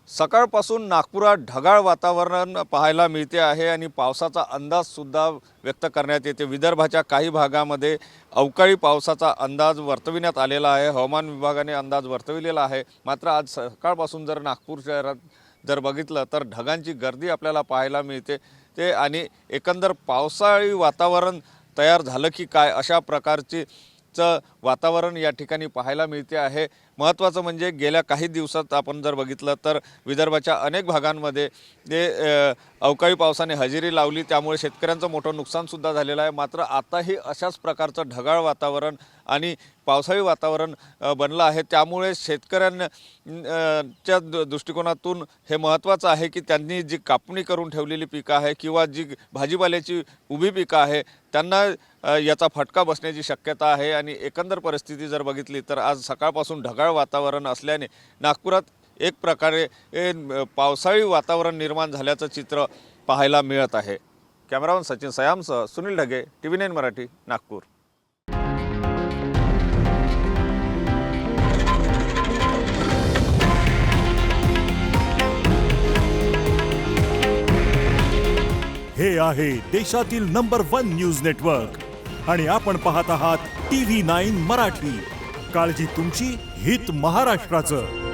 सकाळपासून नागपुरात ढगाळ वातावरण पाहायला मिळते आहे आणि पावसाचा अंदाजसुद्धा व्यक्त करण्यात येते। विदर्भाच्या काही भागामध्ये अवकाळी पावसाचा अंदाज वर्तविण्यात आलेला आहे। हवामान विभागाने अंदाज वर्तविलेला आहे। मात्र आज सकाळपासून जर नागपूर शहरात जर बघितलं तर ढगांची गर्दी आपल्याला पाहायला मिळते ते आणि एकंदर पावसाळी वातावरण तयार झालं की काय अशा प्रकारची वातावरण या ठिकाणी पाहायला मिळते आहे। महत्त्वाचं म्हणजे गेल्या काही दिवसात आपण जर बघितलं तर विदर्भाच्या अनेक भागांमध्ये अवकाळी पावसाने हजेरी लावली, त्यामुळे शेतकऱ्यांचं मोठं नुकसानसुद्धा झालेलं आहे। मात्र आताही अशाच प्रकारचं ढगाळ वातावरण आणि पावसाळी वातावरण बनलं आहे, त्यामुळे शेतकऱ्यांच्या दृष्टिकोनातून हे महत्त्वाचं आहे की त्यांनी जी कापणी करून ठेवलेली पिकं आहे किंवा जी भाजीपाल्याची उभी पिकं आहे त्यांना याचा फटका बसण्याची शक्यता आहे। आणि एकंदर परिस्थिती जर बघितली तर आज सकाळपासून ढगाळ वातावरण असल्याने नागपुरात एक प्रकारे पावसाळी वातावरण निर्माण झाल्याचं चित्र पाहायला मिळत आहे। कॅमेरामन सचिन सयामसह सुनील ढगे, TV9 मराठी, नागपूर। हे आहे देशातील नंबर 1 न्यूज नेटवर्क आणि आपण पाहत आहात TV9 मराठी। काळजी तुमची, हित महाराष्ट्राचं।